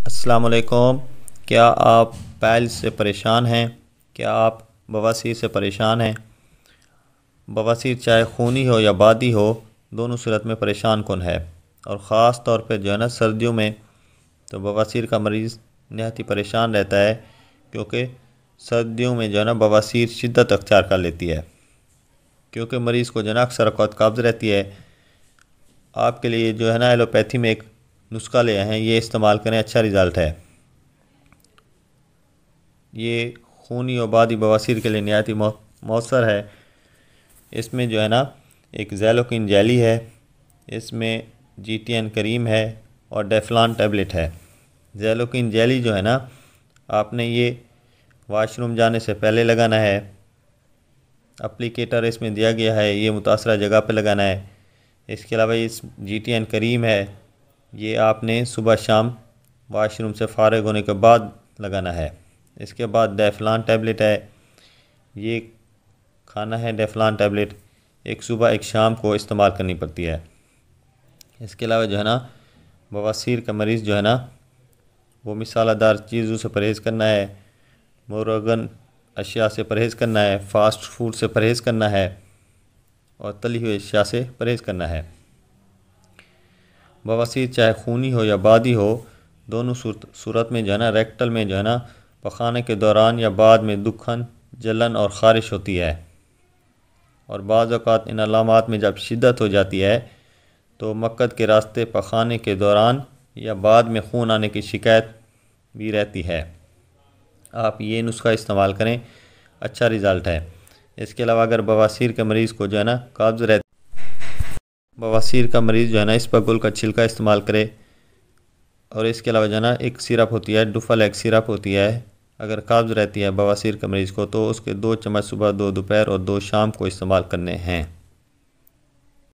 अस्सलाम वालेकुम। क्या आप पाइल्स से परेशान हैं? क्या आप बवासीर से परेशान हैं? बवासीर चाहे खूनी हो या बादी हो, दोनों सूरत में परेशान कौन है। और ख़ास तौर पे जो है ना सर्दियों में तो बवासीर का मरीज़ नहायत ही परेशान रहता है, क्योंकि सर्दियों में जो है ना बवासीर शिद्दत अख्तियार कर लेती है, क्योंकि मरीज़ को जो है ना अक्सर औक़ात कब्ज़ रहती है। आपके लिए जो है ना एलोपैथी में एक नुस्खा ले आए हैं, ये इस्तेमाल करें, अच्छा रिज़ल्ट है। ये खूनी और बादी बवासीर के लिए नहायत ही मौसर है। इसमें जो है ना एक ज़ैलोकिन जेली है, इसमें GTN करीम है और डेफ्लॉन टैबलेट है। ज़ैलोकिन जेली जो है ना, आपने ये वाशरूम जाने से पहले लगाना है। एप्लीकेटर इसमें दिया गया है, ये मुतासरा जगह पे लगाना है। इसके अलावा इस GTN करीम है, ये आपने सुबह शाम वाशरूम से फ़ारिग होने के बाद लगाना है। इसके बाद डेफ्लॉन टैबलेट है, ये खाना है डेफ्लॉन टैबलेट, एक सुबह एक शाम को इस्तेमाल करनी पड़ती है। इसके अलावा जो है ना बवासीर का मरीज़ जो है ना, वो मसालेदार चीज़ों से परहेज़ करना है, मुरगन अशिया से परहेज़ करना है, फ़ास्ट फूड से परहेज़ करना है और तली हुई अशिया से परहेज़ करना है। बवासीर चाहे खूनी हो या बादी हो, दोनों सूरत में जो है ना रेक्टल में जो है ना पखाने के दौरान या बाद में दुखन, जलन और ख़ारिश होती है। और बाज़ औक़ात इन अलामात में जब शिद्दत हो जाती है तो मक्कद के रास्ते पखाने के दौरान या बाद में खून आने की शिकायत भी रहती है। आप ये नुस्खा इस्तेमाल करें, अच्छा रिज़ल्ट है। इसके अलावा अगर बवासीर के मरीज़ को जो है ना कब्ज़ रहती, बवासीर का मरीज़ जो है ना इस बगुल का छिलका इस्तेमाल करे। और इसके अलावा जो है ना एक सिरप होती है, डुफालेग सिरप होती है, अगर कब्ज़ रहती है बवासीर के मरीज़ को तो उसके 2 चम्मच सुबह, 2 दोपहर और 2 शाम को इस्तेमाल करने हैं।